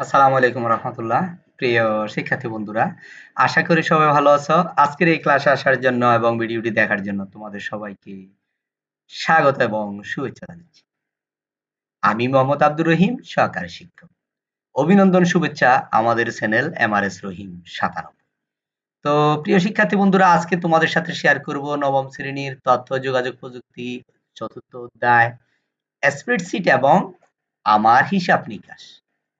আসসালামু আলাইকুম রহমতুল্লাহ। প্রিয় শিক্ষার্থী বন্ধুরা, আশা করি সবাই ভালো আছো। আজকের এই ক্লাসে আসার জন্য এবং ভিডিওটি দেখার জন্য তোমাদের সবাইকে স্বাগত এবং শুভেচ্ছা জানাচ্ছি। আমি মোহাম্মদ আব্দুর রহিম, সহকারী শিক্ষক। অভিনন্দন, শুভেচ্ছা আমাদের চ্যানেল এমআরএস রহিম 97। তো প্রিয় শিক্ষার্থী বন্ধুরা, আজকে তোমাদের সাথে শেয়ার করব নবম শ্রেণীর তথ্য যোগাযোগ প্রযুক্তি চতুর্থ অধ্যায় স্প্রেডশিট এবং আমার হিসাব নিকাশ।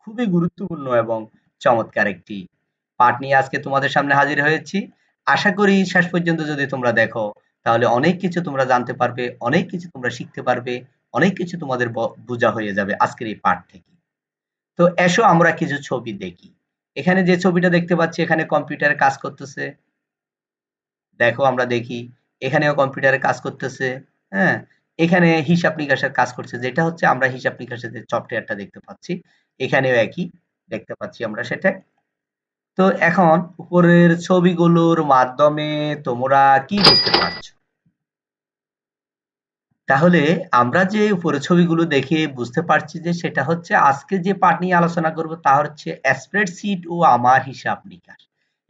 খুবই গুরুত্বপূর্ণ এবং চমৎকার একটি পাঠ নিয়ে আজকে তোমাদের সামনে হাজির হয়েছি। আশা করি শেষ পর্যন্ত যদি তোমরা দেখো তাহলে অনেক কিছু তোমরা জানতে পারবে, অনেক কিছু তোমরা শিখতে পারবে, অনেক কিছু তোমাদের বোঝা হয়ে যাবে আজকের এই পাঠ থেকে। তো এসো আমরা কিছু ছবি দেখি। এখানে যে ছবিটা দেখতে পাচ্ছি, এখানে কম্পিউটারে কাজ করতেছে। দেখো আমরা দেখি, এখানেও কম্পিউটারে কাজ করতেছে। হ্যাঁ, এখানে হিসাব নিকাশের কাজ করছে, যেটা হচ্ছে আমরা হিসাব নিকাশের যে সফটওয়্যারটা দেখতে পাচ্ছি, এখানেও একই দেখতে পাচ্ছি আমরা সেটা। তো এখন উপরের ছবিগুলোর মাধ্যমে তোমরা কি বুঝতে পারছো? তাহলে আমরা যে উপরের ছবিগুলো দেখে বুঝতে পারছি যে সেটা হচ্ছে আজকে যে পাঠ নিয়ে আলোচনা করব তা হচ্ছে স্প্রেডশিট ও আমার হিসাব নিকাশ।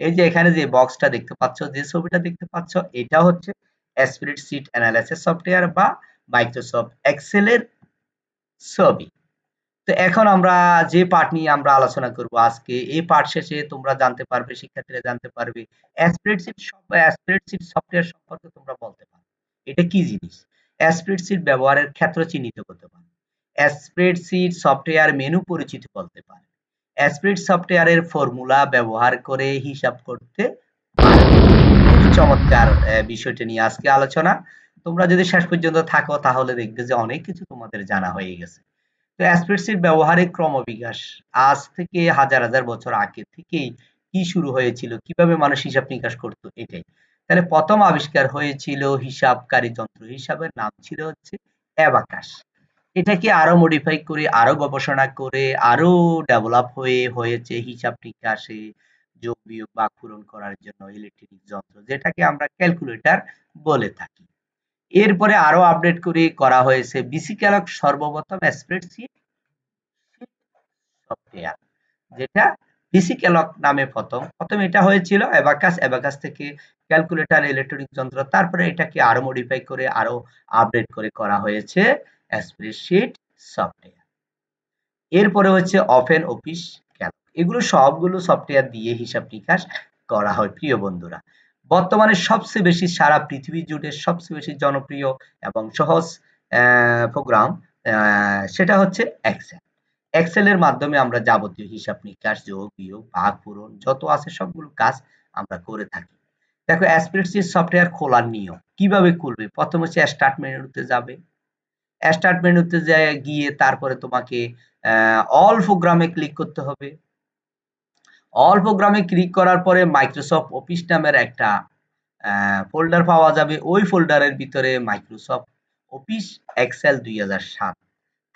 এই যে এখানে যে বক্সটা দেখতে পাচ্ছ, যে ছবিটা দেখতে পাচ্ছ, এটা হচ্ছে স্প্রেডশিট অ্যানালাইসিস সফটওয়্যার বা মাইক্রোসফট এক্সেল এর ছবি। তো এখন আমরা যে পাঠ নিয়ে আমরা আলোচনা করব আজকে, এই পাঠ শেষে তোমরা জানতে পারবে, শিক্ষার্থীরা জানতে পারবে স্প্রেডশিট সফটওয়্যার সম্পর্কে তোমরা বলতে পারবে এটা কি জিনিস, স্প্রেডশিট ব্যবহারের ক্ষেত্র চিহ্নিত করতে পারবে, স্প্রেডশিট সফটওয়্যার মেনু পরিচিত বলতে পারবে, স্প্রেড সফটওয়্যারের ফর্মুলা ব্যবহার করে হিসাব করতে পারবে। খুবই চমৎকার বিষয়টা নিয়ে আজকে আলোচনা। তোমরা যদি শেষ পর্যন্ত থাকো তাহলে দেখবে যে অনেক কিছু তোমাদের জানা হয়ে গেছে। তো স্প্রেডশিট ব্যবহারিক ক্রমবিকাশ আজ থেকে হাজার হাজার বছর আগে থেকেই কি শুরু হয়েছিল, কিভাবে মানুষ হিসাব নিকাশ করতো, এটাই। তাহলে প্রথম আবিষ্কার হয়েছিল হিসাবকারী যন্ত্র, হিসাবের নাম ছিল হচ্ছে অ্যাবাকাস। এটাকে আরো মডিফাই করে, আরো গবেষণা করে, আরো ডেভেলপ হয়েছে হিসাব নিকাশে যোগ বিয়োগ ভাগ পূরণ করার জন্য ইলেকট্রনিক যন্ত্র, যেটাকে আমরা ক্যালকুলেটর বলে থাকি। এরপরে আরো আপডেট করে করা হয়েছে বিসি ক্যালক, সর্বপ্রথম স্প্রেডশিট সফটওয়্যার, যেটা বিসি ক্যালক নামে প্রথম এটা হয়েছিল অ্যাবাকাস, অ্যাবাকাস থেকে ক্যালকুলেটর, ইলেকট্রনিক যন্ত্র, তারপরে এটাকে আরো মডিফাই করে আরো আপডেট করে করা হয়েছে স্প্রেডশিট সফটওয়্যার। এরপরে হচ্ছে ওপেন অফিস ক্যালক। এগুলো সবগুলো সফটওয়্যার দিয়ে হিসাব নিকাশ করা হয় প্রিয় বন্ধুরা। বর্তমানে সবচেয়ে বেশি সারা পৃথিবী জুড়ে সবচেয়ে বেশি জনপ্রিয় এবং সহজ প্রোগ্রাম সেটা হচ্ছে এক্সেল। এক্সেলের মাধ্যমে আমরা যাবতীয় হিসাব নিকাশ, যোগ বিয়োগ ভাগ পূরণ যত আছে সবগুলো কাজ আমরা করে থাকি। দেখো স্প্রেডশিট সফটওয়্যার খোলার নিয়ম, কিভাবে খুলবে? প্রথম হচ্ছে স্টার্ট মেনুতে যাবে। স্টার্ট মেনুতে গিয়ে তারপরে তোমাকে অল প্রোগ্রামে ক্লিক করতে হবে। অল প্রোগ্রামে ক্লিক করার পরে মাইক্রোসফট অফিস নামের একটা ফোল্ডার পাওয়া যাবে। ওই ফোল্ডারের ভিতরে মাইক্রোসফট অফিস এক্সেল 2007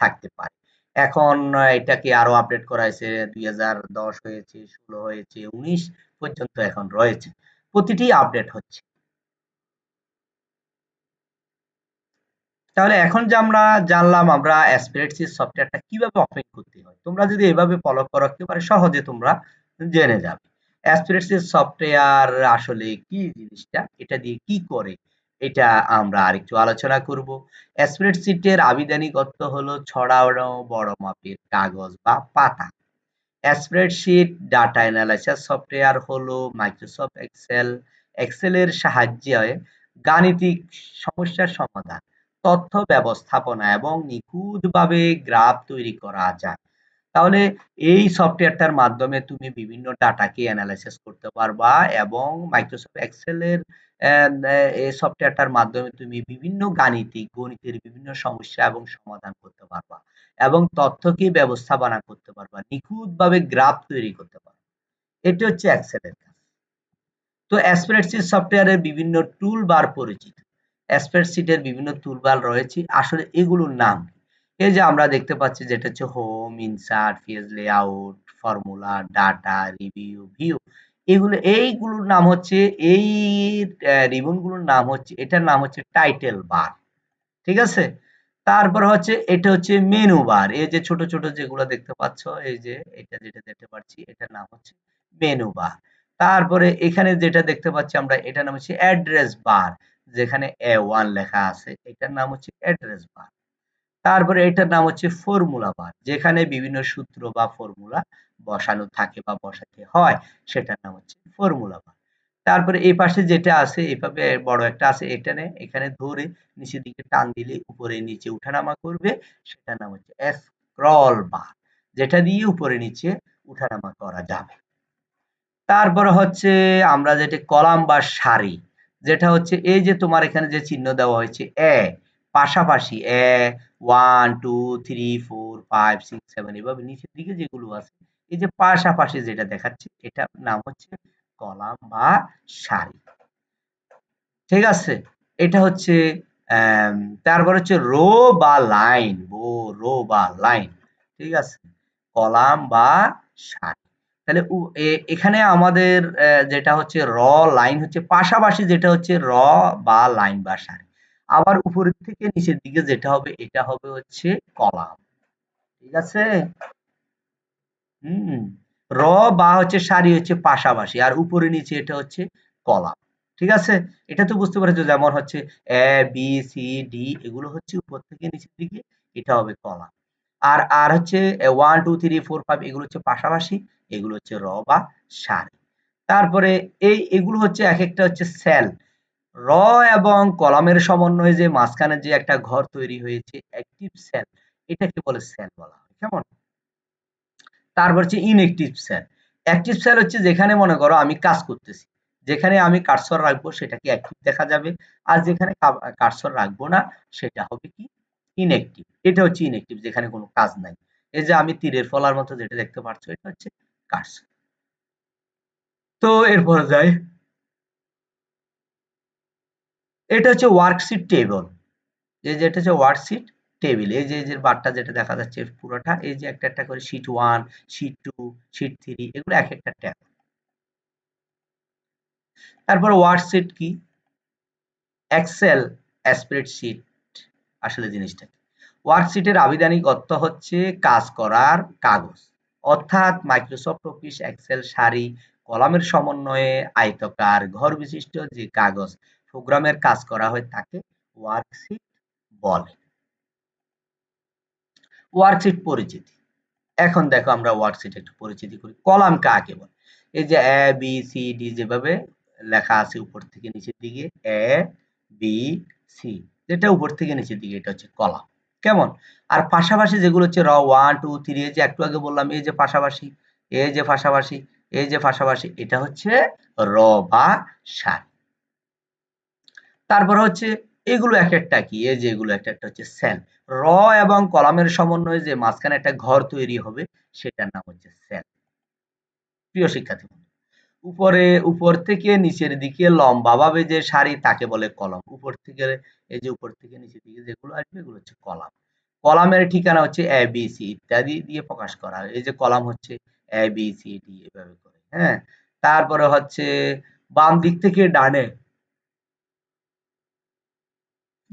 থাকতে পারে। এখন এটাকে আরো আপডেট করা হয়েছে, 2010 হয়েছে, 16 হয়েছে, 19 পর্যন্ত এখন রয়েছে। প্রতিটি আপডেট হচ্ছে। তাহলে এখন যে আমরা জানলাম আমরা স্প্রেডশিট সফটওয়্যারটা কিভাবে ওপেন করতে হয়, তোমরা যদি এভাবে ফলো করো একেবারে সহজে তোমরা জেনে যাবে স্প্রেডশিট সফটওয়্যার আসলে কি জিনিসটা, এটা দিয়ে কি করে, এটা আমরা আরেকটু আলোচনা করব। স্প্রেডশিটের আবিধানিক অর্থ হলো ছড়ানো বড় মাপের কাগজ বা পাতা। স্প্রেডশিট ডাটা অ্যানালাইসিস সফটওয়্যার হলো মাইক্রোসফট এক্সেল। এক্সেলের সাহায্যে গাণিতিক সমস্যার সমাধান, তথ্য ব্যবস্থাপনা এবং নিখুঁতভাবে গ্রাফ তৈরি করা যায়। তাহলে এই সফটওয়্যারটার মাধ্যমে তুমি বিভিন্ন ডাটাকে অ্যানালাইসিস করতে পারবা এবং মাইক্রোসফট এক্সেলের এই সফটওয়্যারটার মাধ্যমে তুমি বিভিন্ন গণিতের বিভিন্ন সমস্যা এবং সমাধান করতে পারবা এবং তথ্যকে ব্যবস্থাপনা করতে পারবা, নিখুঁতভাবে গ্রাফ তৈরি করতে পারবা। এটি হচ্ছে এক্সেলের কাজ। তো স্প্রেডশিট সফটওয়্যারের বিভিন্ন টুল বার পরিচিত। স্প্রেডশিটের বিভিন্ন টুল বার রয়েছে, আসলে এগুলোর নাম কি? এই যে আমরা দেখতে পাচ্ছি যেটা হচ্ছে home, insert, page layout, formula, data, review, view. এইগুলোর নাম হচ্ছে, এই রিবনগুলোর নাম হচ্ছে, এটার নাম হচ্ছে টাইটেল বার। ঠিক আছে? তারপর হচ্ছে এটা হচ্ছে মেনু বার। এই যে ছোট, ছোট যেগুলো দেখতে পাচ্ছ, এই যে এটা যেটা দেখতে পাচ্ছি এটার নাম হচ্ছে মেনু বার। তারপরে এখানে যেটা দেখতে পাচ্ছি আমরা এটার নাম হচ্ছে অ্যাড্রেস বার। যেখানে A1 লেখা আছে এটার নাম হচ্ছে অ্যাড্রেস বার। তারপরে এটার নাম হচ্ছে ফর্মুলা বার। যেখানে বিভিন্ন সূত্র বা ফর্মুলা বসানো থাকে বা বসাতে হয় সেটার নাম হচ্ছে ফর্মুলা বার। তারপরে এই পাশে যেটা আছে এভাবে বড় একটা আছে এখানে ধরে নিচের দিকে টান দিলে উপরে নিচে উঠানামা করবে সেটার নাম হচ্ছে স্ক্রল বার। যেটা দিয়ে উপরে নিচে উঠানামা করা যাবে। তারপরে হচ্ছে আমরা যেটা কলাম বা সারি, যেটা হচ্ছে এই যে তোমার এখানে যে চিহ্ন দেওয়া হয়েছে পাশাপাশি 1 2 3 4 5 6 7 এভাবে নিচের দিকে যেগুলো আছে এই যে পাশাপাশি যেটা দেখাচ্ছে এটার নাম হচ্ছে কলাম বা সারি। ঠিক আছে? এটা হচ্ছে আম তারপর হচ্ছে রো বা লাইন, রো বা লাইন। ঠিক আছে? কলাম বা সারি। তাহলে এখানে আমাদের যেটা হচ্ছে লাইন হচ্ছে পাশাপাশি যেটা হচ্ছে বা লাইন বা সারি। আবার উপরের থেকে নিচের দিকে যেটা হবে এটা হবে হচ্ছে কলাম। ঠিক আছে? হুম। র বা হচ্ছে সারি হচ্ছে পাশাপাশি আর উপরে নিচে এটা হচ্ছে কলাম। ঠিক আছে? এটা তো বুঝতে পেরেছো যেমন হচ্ছে এ বি সি ডি এগুলো হচ্ছে উপর থেকে নিচের দিকে এটা হবে কলাম। আর হচ্ছে 1 2 3 4 5 এগুলো হচ্ছে পাশাপাশি এগুলো হচ্ছে র বা সারি। তারপরে এগুলো হচ্ছে একেকটা হচ্ছে সেল। র এবং কলামের সমন্বয়ে যে মাঝখানে যে একটা ঘর তৈরি হয়েছে অ্যাক্টিভ সেল এটাকে বলে সেল বলা হয়। কেমন? তারপর হচ্ছে ইনএক্টিভ সেল। অ্যাক্টিভ সেল হচ্ছে যেখানে মনে করো আমি কাজ করতেছি। যেখানে আমি কার্সর রাখবো সেটাকে অ্যাক্টিভ দেখা যাবে। আর যেখানে কার্সর রাখবো না সেটা হবে কি ইনএক্টিভ। এটা হচ্ছে ইনএক্টিভ যেখানে কোনো কাজ নাই। এই যে আমি তীরের ফলার মতো যেটা দেখতে পাচ্ছ এটা হচ্ছে কার্সর। তো এরপরে যাই। এটা হচ্ছে ওয়ার্কশিট টেবল। এই যে এটা হচ্ছে ওয়ার্কশিট টেবিল। এই যে বারটা যেটা দেখা যাচ্ছে পুরোটা এই যে একটা করে শীট 1, শীট 2, শীট 3 এগুলো একেকটা ট্যাব। তারপর ওয়ার্কশিট কি? এক্সেল স্প্রেডশিট আসলে জিনিসটা কি? ওয়ার্কশিটের আবিধানিক অর্থ হচ্ছে কাজ করার কাগজ। অর্থাৎ মাইক্রোসফট অফিস এক্সেল সারি কলামের সমন্বয়ে আয়তাকার ঘর বিশিষ্ট যে কাগজ প্রোগ্রামের কাজ করা হয় তাকে ওয়ার্কশিট বলে। ওয়ার্কশিট পরিচিতি। এখন দেখো আমরা ওয়ার্কশিট একটু পরিচিতি করি। কলাম কাকে বলে? এই যে এ বি সি ডি যেভাবে লেখা আছে উপর থেকে নিচের দিকে এ বি সি যেটা উপর থেকে নিচের দিকে এটা হচ্ছে কলাম। কেমন? আর পাশাপাশি যেগুলো হচ্ছে 1 2 3 এই যে একটু আগে বললাম এই যে পাশাপাশি, এই যে পাশাপাশি, এই যে পাশাপাশি এটা হচ্ছে র বা সারি। তারপরে হচ্ছে এগুলো একেকটা কি? এই যে এগুলো একটা হচ্ছে সেল। র এবং কলামের সমন্বয়ে যে মাঝখানে একটা ঘর তৈরি হবে সেটার নাম হচ্ছে সেল। প্রিয় শিক্ষার্থী বন্ধু, উপর থেকে নিচের দিকে লম্বাভাবে যে সারি তাকে বলে কলাম। উপর থেকে নিচের দিকে যেগুলো আসবে এগুলো হচ্ছে কলাম। কলামের ঠিকানা হচ্ছে এ বি সি ইত্যাদি দিয়ে প্রকাশ করা হয়। এই যে কলাম হচ্ছে এ বি সি ডি এভাবে করে। হ্যাঁ? তারপরে হচ্ছে বাম দিক থেকে ডানে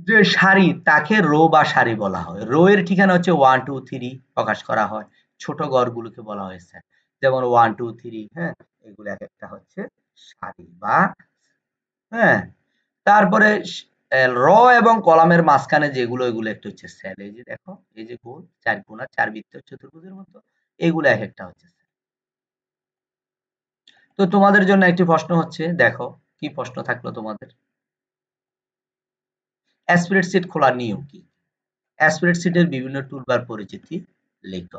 যে সারি তাকে রো বা সারি বলা হয়। রো এর ঠিকানা হচ্ছে 1 2 3 প্রকাশ করা হয়। ছোট ঘরগুলোকে বলা হয় সেট। যেমন 1 2 3 হ্যাঁ? এগুলো একেকটা হচ্ছে সারি বা হ্যাঁ? তারপরে র এবং কলামের মাঝখানে যেগুলো এগুলো একটা হচ্ছে সেল। এই যে দেখো এই যে গোল ৪ কোণা ৪ বৃত্ত চতুর্ভুজের মতো এগুলো একেকটা হচ্ছে সেল। তো তোমাদের জন্য একটি প্রশ্ন হচ্ছে দেখো কি প্রশ্ন থাকলো তোমাদের? স্প্রেডশিট খোলার নিয়ম কি? স্প্রেডশিটের বিভিন্ন টুলবার পরিচিতি লেখ।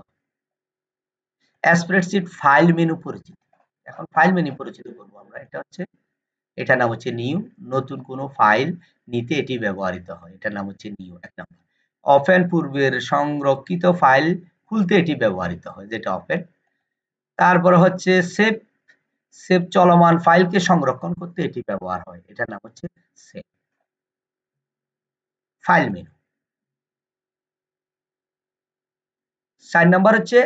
স্প্রেডশিট ফাইল মেনু পরিচিতি। এখন ফাইল মেনু পরিচিতি করব আমরা। এটার নাম হচ্ছে নিউ। নতুন কোনো ফাইল নিতে এটি ব্যবহৃত হয়। এটার নাম হচ্ছে নিউ ১ নাম্বার। ওপেন পূর্বের সংরক্ষিত ফাইল খুলতে এটি ব্যবহৃত হয় যেটা ওপেন। তারপরে হচ্ছে সেভ। সেভ চলমান ফাইলকে সংরক্ষণ করতে এটি ব্যবহার হয়। এটার নাম হচ্ছে সেভ। File menu. ৪ নাম্বার হচ্ছে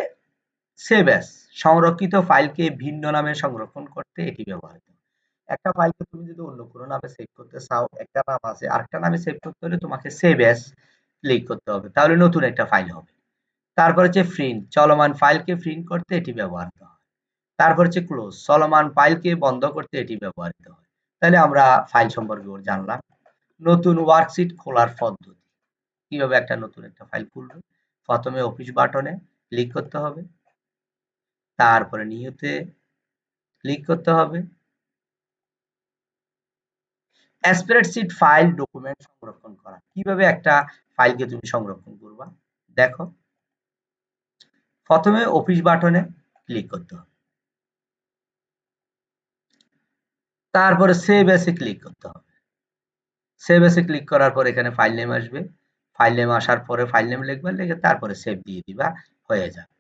সেভ অ্যাস। সংরক্ষিত ফাইলকে ভিন্ন নামে সংরক্ষণ করতে এটি ব্যবহৃত হয়। একটা ফাইলকে তুমি যদি অন্য কোনো নামে সেভ করতে চাও, একটা নাম আছে, আরেকটা নামে সেভ করতে হলে তোমাকে সেভ অ্যাস ক্লিক করতে হবে, তাহলে নতুন একটা ফাইল হবে। তারপর হচ্ছে প্রিন্ট, চলমান ফাইলকে প্রিন্ট করতে এটি ব্যবহৃত হয়। তারপর হচ্ছে ক্লোজ, চলমান ফাইলকে বন্ধ করতে এটি ব্যবহৃত হয়। তাহলে আমরা ফাইল সম্পর্কে জানলাম। নতুন ওয়ার্কশিট খোলার পদ্ধতি, কিভাবে একটা নতুন একটা ফাইল খুলবে। প্রথমে অফিস বাটনে ক্লিক করতে হবে, তারপরে নিউতে ক্লিক করতে হবে। স্প্রেডশিট ফাইল ডকুমেন্ট সংরক্ষণ করা, কিভাবে একটা ফাইলকে তুমি সংরক্ষণ করবা দেখো। প্রথমে অফিস বাটনে ক্লিক করতে হবে, তারপরে সেভ এসে ক্লিক করতে হবে। সেভ এসে ক্লিক করার পর এখানে ফাইল নেম আসবে, ফাইল নেম আসার পরে ফাইল নেম লিখবা, লিখে তারপরে সেভ দিয়ে দিবা, হয়ে যাবে।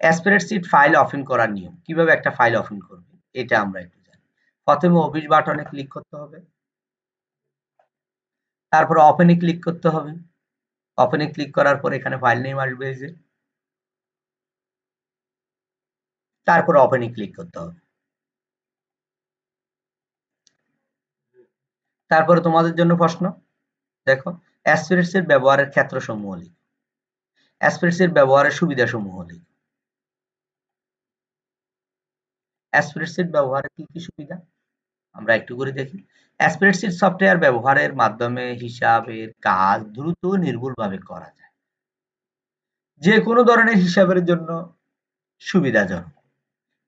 স্প্রেডশিট ফাইল ওপেন করার নিয়ম, কিভাবে একটা ফাইল ওপেন করবে এটা আমরা একটু জানি। প্রথমে অফিস বাটনে ক্লিক করতে হবে, তারপরে ওপেনে ক্লিক করতে হবে। ওপেনে ক্লিক করার পর এখানে ফাইল নেম আসবে, এই যে, তারপরে ওপেনে ক্লিক করতে হবে। তারপরে তোমাদের জন্য প্রশ্ন, দেখো স্প্রেডশিট ব্যবহারের ক্ষেত্রসমূহ লিখো, স্প্রেডশিট ব্যবহারের সুবিধাসমূহ লিখো। স্প্রেডশিট ব্যবহারের কি কি সুবিধা আমরা একটু করে দেখি। স্প্রেডশিট সফটওয়্যার ব্যবহারের মাধ্যমে হিসাবের কাজ দ্রুত ও নির্ভুলভাবে করা যায়। যে কোনো ধরনের হিসাবের জন্য সুবিধাজনক।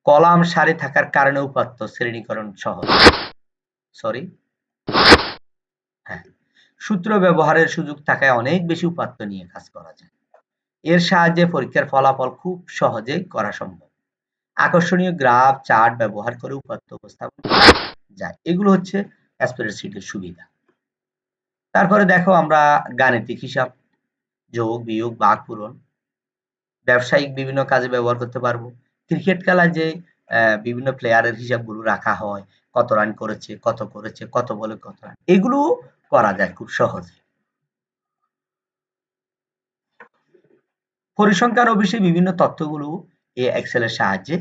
কলাম সারি থাকার কারণে উপাত্ত শ্রেণীকরণ সহজ। সরি, হ্যাঁ, সূত্র ব্যবহারের সুযোগ থাকায় অনেক বেশি উপাত্ত নিয়ে কাজ করা যায়। এর সাহায্যে পরীক্ষার ফলাফল খুব সহজে করা সম্ভব। আকর্ষণীয় গ্রাফ চার্ট ব্যবহার করে উপাত্ত উপস্থাপন করা যায়। এগুলো হচ্ছে স্প্রেডশিটের সুবিধা। তারপরে দেখো আমরা গাণিতিক হিসাব, যোগ বিয়োগ ভাগ পূরণ, ব্যবসায়িক বিভিন্ন কাজে ব্যবহার করতে পারবো। ক্রিকেট খেলায় যে বিভিন্ন প্লেয়ারের হিসাবগুলো রাখা হয়, কত রান করেছে, কত করেছে, কত বলে কত রান, এগুলো করা যায় খুব সহজে। পরিসংখ্যান অফিসে বিভিন্ন তথ্যগুলো এই এক্সেলের সাহায্যে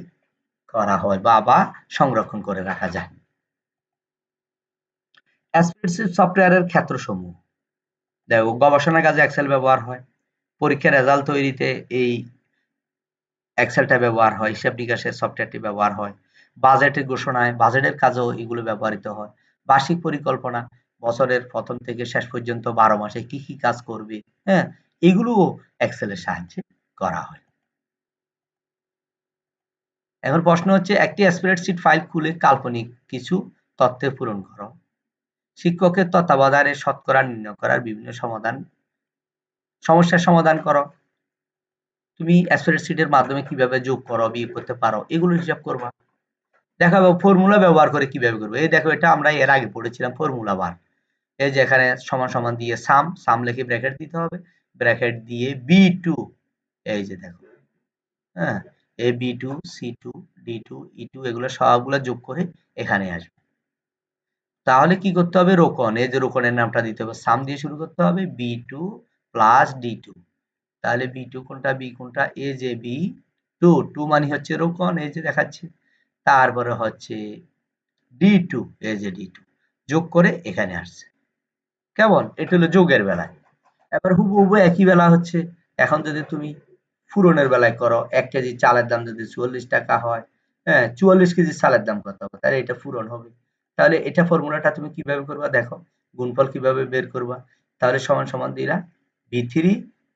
করা হয় বা সংরক্ষণ করে রাখা যায়। স্প্রেডশিট সফটওয়্যারের ক্ষেত্রসমূহ, দেখো গবেষণা কাজে এক্সেল ব্যবহার হয়, পরীক্ষার রেজাল্ট তৈরিতে এই এক্সেলটা ব্যবহার হয়, হিসাব নিকাশের সফটওয়্যারটি ব্যবহার হয়, বাজেটের ঘোষণায় বাজেটের কাজেও এগুলো ব্যবহৃত হয়, বার্ষিক পরিকল্পনা, বছরের প্রথম থেকে শেষ পর্যন্ত 12 মাসে কি কি কাজ করবে, হ্যাঁ, এগুলোও এক্সেলের সাহায্যে করা হয়। এখন প্রশ্ন হচ্ছে, একটি স্প্রেডশিট ফাইল খুলে কাল্পনিক কিছু তথ্যে পূরণ করো। শিক্ষকের তত্ত্বাবধানে শতকরা নির্ণয় করার বিভিন্ন সমস্যার সমাধান করো। তুমি স্প্রেডশিটের মাধ্যমে কিভাবে যোগ করো, বিয়োগ করতে পারো, এগুলো হিসাব করবা। দেখাবো ফর্মুলা ব্যবহার করে কিভাবে করবো। এই দেখো, এটা আমরা এর আগে পড়েছিলাম, ফর্মুলা বার। এই যে এখানে সমান সমান দিয়ে সাম লিখে ব্র্যাকেট দিতে হবে, ব্র্যাকেট দিয়ে বি2, এই যে দেখো, হ্যাঁ, এ বি2 সি2 ডি2 ই2 এগুলো সবগুলো যোগ করে এখানে আসবে। তাহলে কি করতে হবে, রোকন, এই যে রোকনের নামটা দিতে হবে, সাম দিয়ে শুরু করতে হবে, বি2 প্লাস ডি2। তাহলে বি2 কোনটা, বি কোনটা, এ যে বি2, টু মানে হচ্ছে রোকন, এই যে দেখাচ্ছে। তারপরে হচ্ছে ডি2, এই যে ডি2 যোগ করে এখানে আসছে। কেমন, এটা হলো যোগের বেলায়। এবার হুবহু একই বেলা হচ্ছে, এখন যদি তুমি পূরণের বেলায় করো, 1 কেজি চালের দাম যদি 44 টাকা হয়, হ্যাঁ, 44 কেজি চালের দাম কত হবে, তাহলে এটা পূরণ হবে। তাহলে এটা ফর্মুলাটা তুমি কিভাবে করবা দেখো, গুণফল কিভাবে বের করবা। তাহলে সমান সমান দিলা বি3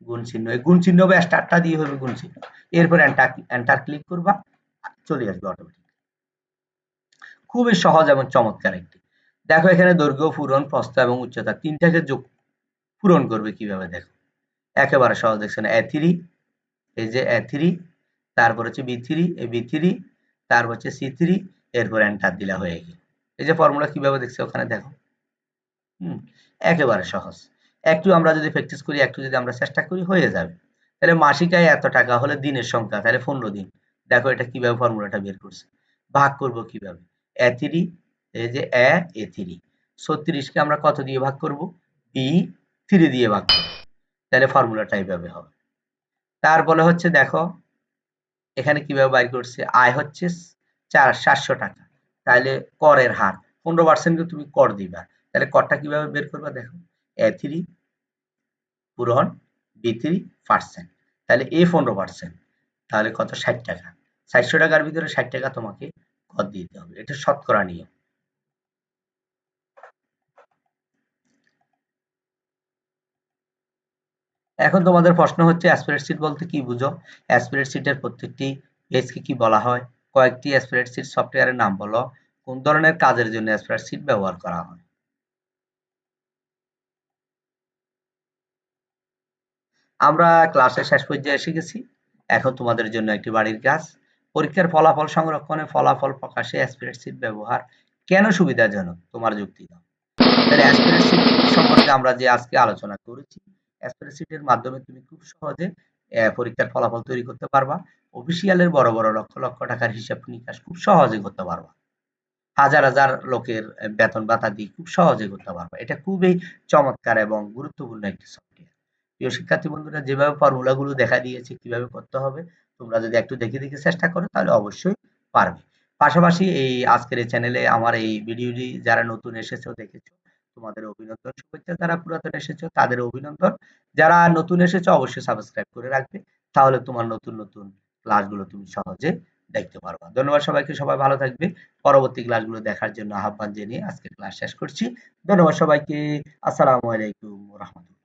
গুণ চিহ্ন, এই গুণ চিহ্ন হবে, স্টারটা দিয়ে হবে গুণ চিহ্ন, এরপর এন্টার ক্লিক করবা, চলে আসবে অটোমেটিক। খুবই সহজ এবং চমৎকার একটি। দেখো এখানে দৈর্ঘ্য, পূরণ, প্রস্থ এবং উচ্চতা তিনটাকে যোগ পূরণ করবে কিভাবে দেখো, একেবারে সহজ। দেখছেন এ3, এই যে এ3, তারপর হচ্ছে বি3, এই বি3, তারপর হচ্ছে সি3, এরপর এন্টার দিলা, হয়ে গেল। এই যে ফর্মুলা কিভাবে দেখছে ওখানে দেখো, একেবারে সহজ। একটু আমরা যদি প্র্যাকটিস করি, একটু যদি আমরা চেষ্টা করি, হয়ে যাবে। তাহলে মাসিক আয় এত টাকা হলে দিনের সংখ্যা, তাহলে 15 দিন। দেখো এটা কিভাবে ফর্মুলাটা বের করছে। ভাগ করব কিভাবে, এ3, এই যে এ3, 36 কে আমরা কত দিয়ে ভাগ করব, বি3 দিয়ে ভাগ করব, তাহলে ফর্মুলাটা এইভাবে হবে। তারপরে হচ্ছে দেখো এখানে কিভাবে বাইর করছে, আয় হচ্ছে 700 টাকা, তাহলে করের হার 15% তুমি কর দিবা, তাহলে করটা কিভাবে বের করবা দেখো, এ3 পূরণ B3%, তাহলে A 15%, তাহলে কত? 60 টাকা। 400 টাকার ভিতরে 60 টাকা তোমাকে কর দিতে হবে। এটা শতকরা নিয়ম। এখন তোমাদের প্রশ্ন হচ্ছে স্প্রেডশিট বলতে কি বুঝো? স্প্রেডশিটের প্রত্যেকটি পেজকে কি বলা হয়? কয়েকটি স্প্রেডশিট সফটওয়্যারের নাম বলো। কোন ধরনের কাজের জন্য স্প্রেডশিট ব্যবহার করা হয়? আমরা ক্লাসের শেষ পর্যায়ে এসে গেছি। এখন তোমাদের জন্য একটি বাড়ির কাজ। পরীক্ষার ফলাফল সংরক্ষণে ফলাফল প্রকাশে স্প্রেডশিট ব্যবহার কেন সুবিধাজনক? তোমার যুক্তি দাও। তাহলে স্প্রেডশিট সম্পর্কে আমরা যে আজকে আলোচনা করেছি, স্প্রেডশিটের মাধ্যমে তুমি খুব সহজে পরীক্ষার ফলাফল তৈরি করতে পারবা। অফিসিয়ালের বড় বড় লক্ষ লক্ষ টাকার হিসাব নিকাশ খুব সহজে করতে পারবা। হাজার হাজার লোকের বেতন ভাতা দিয়ে খুব সহজে করতে পারবা। এটা খুবই চমৎকার এবং গুরুত্বপূর্ণ একটি সফটওয়্যার। প্রিয় শিক্ষার্থী বন্ধুরা, যেভাবে ফর্মুলাগুলো দেখা দিয়েছে কিভাবে করতে হবে, তোমরা যদি একটু দেখে দেখে চেষ্টা করো তাহলে অবশ্যই পারবে। পাশাপাশি এই আজকের এই চ্যানেলে আমার এই ভিডিওটি যারা নতুন এসেছো দেখেছো, তোমাদের অভিনন্দন, শুভেচ্ছা। যারা পুরাতন এসেছো তাদের অভিনন্দন। যারা নতুন এসেছো অবশ্যই সাবস্ক্রাইব করে রাখবে, তাহলে তোমার নতুন নতুন ক্লাসগুলো তুমি সহজে দেখতে পারবা। ধন্যবাদ সবাইকে, সবাই ভালো থাকবে। পরবর্তী ক্লাসগুলো দেখার জন্য আহ্বান জানিয়ে আজকের ক্লাস শেষ করছি। ধন্যবাদ সবাইকে। আসসালামু আলাইকুম ওয়া রাহমাতুল্লাহ।